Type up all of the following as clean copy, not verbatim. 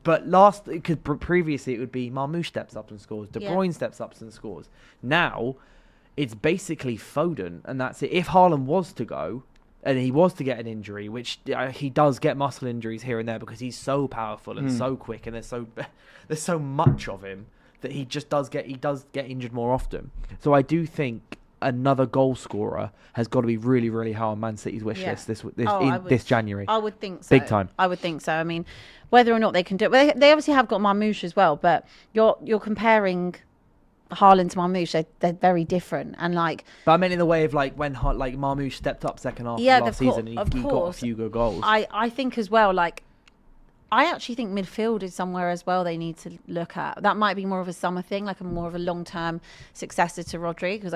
But previously it would be Marmoush steps up and scores, De Bruyne steps up and scores. Now it's basically Foden, and that's it. If Haaland was to go, and he was to get an injury, which he does get muscle injuries here and there because he's so powerful and so quick, and there's so much of him that he does get injured more often. So I do think another goal scorer has got to be really, really high on Man City's wish list this January. I would think so. Big time. I would think so. I mean, whether or not they can do it, well, they obviously have got Marmoush as well. But you're comparing Haaland to Marmoush. They're very different, and like. But I meant in the way of like when Marmoush stepped up second half of last season, and he got a few good goals. I think as well, like. I actually think midfield is somewhere as well they need to look at. That might be more of a summer thing, like more of a long-term successor to Rodri, because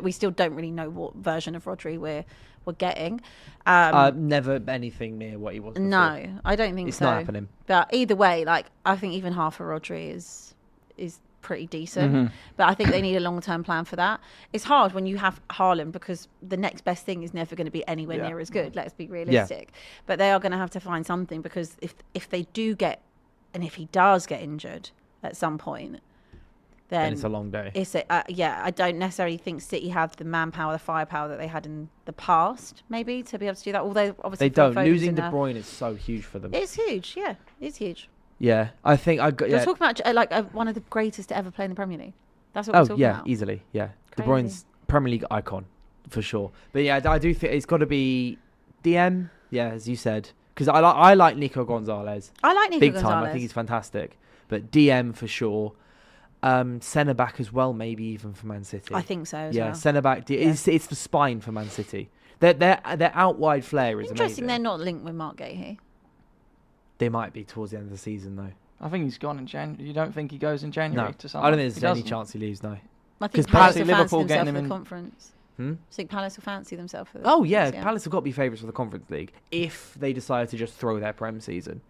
we still don't really know what version of Rodri we're getting. Never anything near what he was before. No, I don't think so. It's not happening. But either way, like I think even half of Rodri is pretty decent. But I think they need a long-term plan for that. It's hard when you have Haaland because the next best thing is never going to be anywhere near as good. Let's be realistic. Yeah. But they are going to have to find something, because if they do get, and if he does get injured at some point, then it's a long day. I don't necessarily think City have the manpower, the firepower that they had in the past, maybe, to be able to do that. Although obviously they don't. Losing De Bruyne is so huge for them. It's huge. Yeah, it's huge. Yeah, I think You're talking about one of the greatest to ever play in the Premier League. That's what we're talking about. Easily. Yeah, Crazy. De Bruyne's Premier League icon for sure. But yeah, I do think it's got to be DM. Yeah, as you said, because I like Nico Gonzalez. I like Nico big Gonzalez. time. I think he's fantastic. But DM for sure. Centre back as well, maybe even for Man City. I think so. As well. Centre back. It's the spine for Man City. Their out wide flair is interesting. Amazing. They're not linked with Mark Guehi. They might be towards the end of the season, though. I think he's gone in January. You don't think he goes in January to someone? I don't think there's any chance he leaves, no. I think Palace will fancy Liverpool themselves for the conference. I think Palace will fancy themselves for the conference. Palace have got to be favourites for the Conference League if they decide to just throw their Prem season.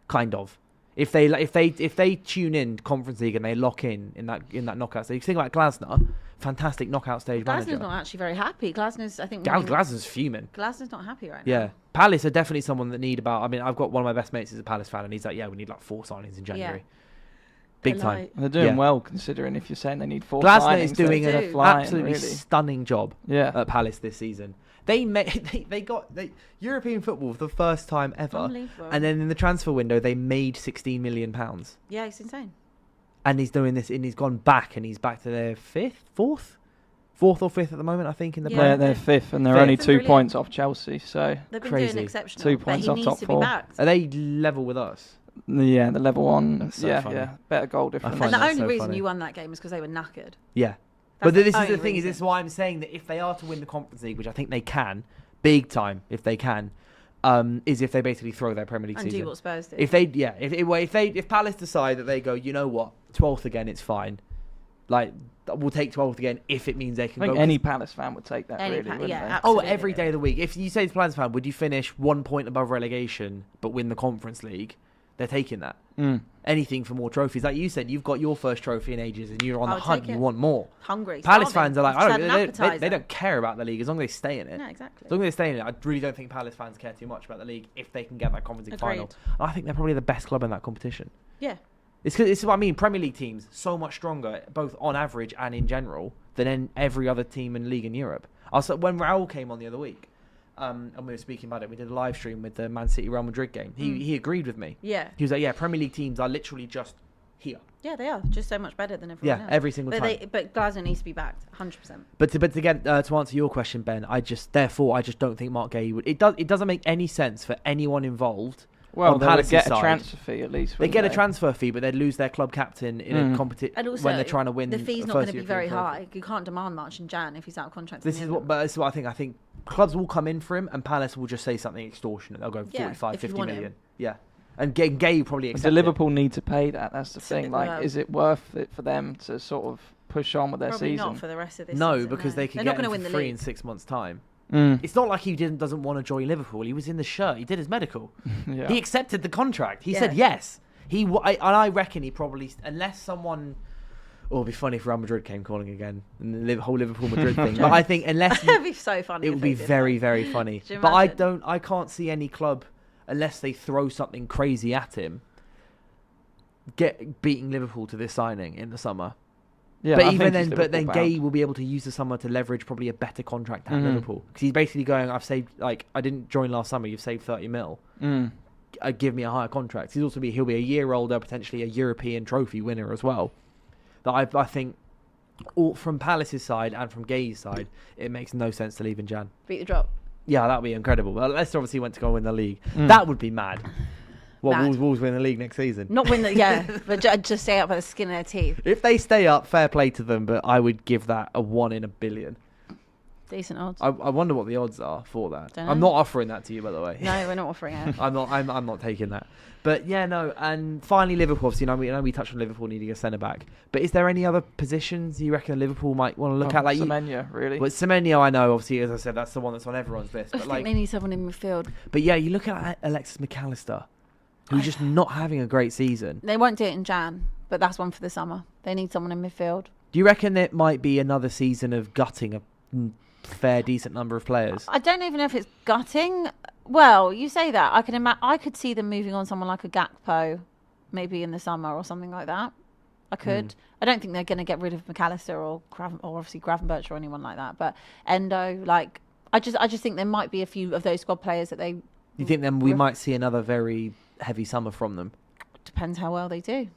Kind of. If they tune in Conference League and they lock in that knockout stage. Think about Glasner, fantastic knockout stage manager. Glasner's not actually very happy. Glasner's fuming. Glasner's not happy right now. Yeah. Palace are definitely someone that need I've got one of my best mates is a Palace fan, and he's like, we need like 4 signings in January. Yeah. Big time. And they're doing well, considering if you're saying they need 4 Glasner signings. is doing an absolutely really stunning job at Palace this season. They got European football for the first time ever, and then in the transfer window they made £16 million. Yeah, it's insane. And he's doing this, and he's gone back, and he's back to their fourth or fifth at the moment, I think, in the Premier. They're fifth, and they're only 2 points off Chelsea. So they've been crazy. doing exceptional. 2 points off top 4. Are they level with us? Yeah, the level one. Funny. Better goal difference. And the only reason you won that game is because they were knackered. Yeah. But this is the thing. This is why I'm saying that if they are to win the Conference League, which I think they can, big time, if they can, is if they basically throw their Premier League season. And do what Spurs do. If Palace decide that they go, you know what, 12th again, it's fine. Like, we'll take 12th again if it means they can go. I think any Palace fan would take that, really, wouldn't they? Absolutely. Every day of the week. If you say to Palace fan, would you finish 1 point above relegation but win the Conference League? They're taking that. Anything for more trophies. Like you said, you've got your first trophy in ages and you're on the hunt. You want more. Hungry. Palace fans are like, they don't care about the league as long as they stay in it. No, exactly. As long as they stay in it, I really don't think Palace fans care too much about the league if they can get that Conference League final. And I think they're probably the best club in that competition. Yeah. It's what I mean. Premier League teams so much stronger, both on average and in general, than every other team in league in Europe. Also, when Raul came on the other week, and we were speaking about it, we did a live stream with the Man City Real Madrid game. He agreed with me. Yeah. He was like, Premier League teams are literally just here. Yeah, they are just so much better than everyone else. Every single time. But Glasgow needs to be backed, 100%. But to answer your question, Ben, I just don't think Mark Guehi would. It doesn't make any sense for anyone involved. Well, they would get a transfer fee at least. They get a transfer fee, but they'd lose their club captain in a competition when they're trying to win. The fee's not going to be very high. You can't demand much in Jan if he's out of contract. This is what I think. I think clubs will come in for him, and Palace will just say something extortionate. They'll go 45, 50 million. Yeah. And Guehi probably accept it. Do Liverpool need to pay that? That's the thing. Like, is it worth it for them to sort of push on with their probably season? Not for the rest of this season. No, because they could get him for free in 6 months' time. It's not like he doesn't want to join Liverpool. He was in the shirt. He did his medical. He accepted the contract. He said yes. I reckon he probably, unless someone. Oh, it'd be funny if Real Madrid came calling again and the whole Liverpool Madrid thing. But I think unless it'd be so funny. It would be very, very funny. But I can't see any club unless they throw something crazy at him. beating Liverpool to this signing in the summer. Yeah, but even then, Guehi will be able to use the summer to leverage probably a better contract at Liverpool, because he's basically going, I've saved, like, I didn't join last summer, you've saved 30 mil. Give me a higher contract. He'll be a year older, potentially a European trophy winner as well. That I think, from Palace's side and from Guehi's side, it makes no sense to leave in Jan. Beat the drop. Yeah, that would be incredible. But Leicester obviously went to go win the league. That would be mad. Wolves win the league next season? Not win but just stay up by the skin of their teeth. If they stay up, fair play to them, but I would give that a 1 in a billion. Decent odds. I wonder what the odds are for that. Don't know. I'm not offering that to you, by the way. No, we're not offering it. I'm not taking that. But yeah, no. And finally, Liverpool. Obviously, I know we touched on Liverpool needing a centre back. But is there any other positions you reckon Liverpool might want to look at? Like Semenyo, really. Well, Semenyo, I know. Obviously, as I said, that's the one that's on everyone's list. But I think they need someone in midfield. But yeah, you look at Alexis McAllister, who's just not having a great season. They won't do it in Jan, but that's one for the summer. They need someone in midfield. Do you reckon it might be another season of gutting a fair, decent number of players? I don't even know if it's gutting. Well, you say that. I could see them moving on someone like a Gakpo, maybe in the summer or something like that. I could. I don't think they're going to get rid of McAllister or obviously Gravenberch or anyone like that. But Endo, like, I just think there might be a few of those squad players that they. You think then we might see another very heavy summer from them? Depends how well they do.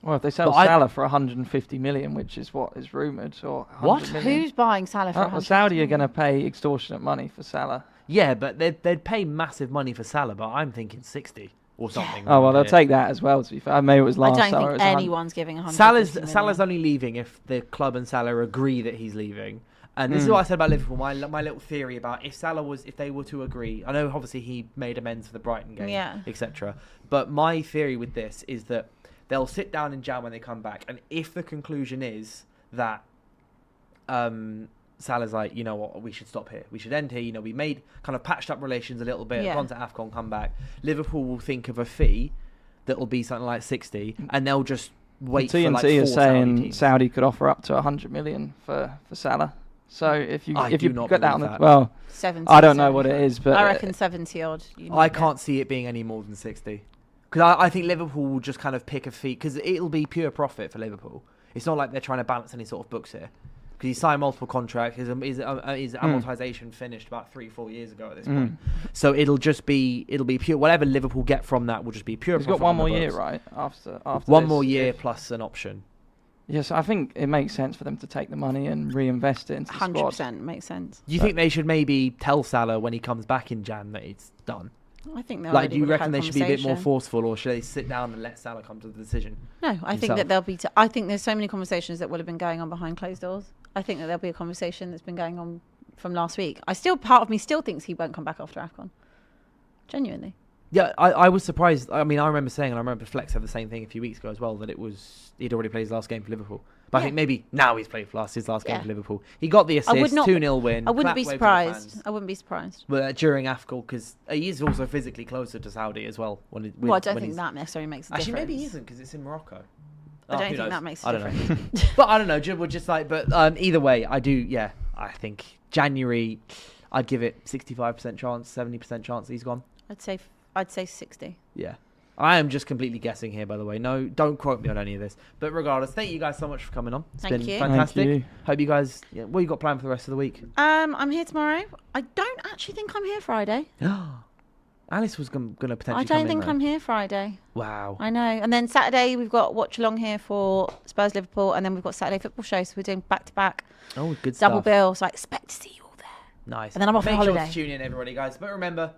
Well, if they sell Salah for 150 million, which is what is rumoured, or 100 million. Who's buying Salah for 150 Saudi are going to pay extortionate money for Salah. Yeah, but they'd pay massive money for Salah, but I'm thinking 60 or something. Oh, well, they'll take that as well, to be fair. Maybe it was last summer. I don't think anyone's giving 150 million. Salah's only leaving if the club and Salah agree that he's leaving. And this is what I said about Liverpool. My little theory about if they were to agree. I know obviously he made amends for the Brighton game, etc. But my theory with this is that they'll sit down in Jan when they come back, and if the conclusion is that Salah's like, you know what, we should stop here, we should end here. You know, we made kind of patched up relations a little bit. Gone to AFCON, come back. Liverpool will think of a fee that will be something like 60, and they'll just wait for like 4 TNT is saying Saudi could offer up to 100 million for Salah. So if you get that on the 70, I don't know what it is, but I reckon 70 odd. I can't see it being any more than 60, because I think Liverpool will just kind of pick a fee, because it'll be pure profit for Liverpool. It's not like they're trying to balance any sort of books here, because he signed multiple contracts. His amortization finished about 3-4 years ago at this point. So it'll be pure. Whatever Liverpool get from that will just be pure. He's profit got one more year, right? After one more year plus an option. Yes, I think it makes sense for them to take the money and reinvest it into the squad. 100% makes sense. Do you think they should maybe tell Salah when he comes back in Jan that it's done? I think they'll. Like, do you reckon they should be a bit more forceful, or should they sit down and let Salah come to the decision? No, I think that they'll be. I think there's so many conversations that would have been going on behind closed doors. I think that there'll be a conversation that's been going on from last week. Part of me still thinks he won't come back after AFCON. Genuinely. Yeah, I was surprised. I mean, I remember saying, and I remember Flex said the same thing a few weeks ago as well, that he'd already played his last game for Liverpool. But I think maybe now he's played his last game for Liverpool. He got the assist, 2-0 win. I wouldn't be surprised. But during AFCON, because he is also physically closer to Saudi as well. I don't think that necessarily makes a difference. Actually, maybe he isn't, because it's in Morocco. I don't think that makes a difference. But I don't know. We're just like, but either way, I do. Yeah, I think January, I'd give it 65% chance, 70% chance that he's gone. I'd say 60. Yeah. I am just completely guessing here, by the way. No, don't quote me on any of this. But regardless, thank you guys so much for coming on. It's been fantastic. Thank you. Hope you guys... Yeah, what you got planned for the rest of the week? I'm here tomorrow. I don't actually think I'm here Friday. Alice was going to potentially come in. I don't think I'm here Friday. Wow. I know. And then Saturday, we've got watch along here for Spurs Liverpool. And then we've got Saturday football show. So we're doing back-to-back. Oh, good stuff. Double bill. So I expect to see you all there. Nice. And then I'm off on holiday. Make sure to tune in, everybody, guys. But remember...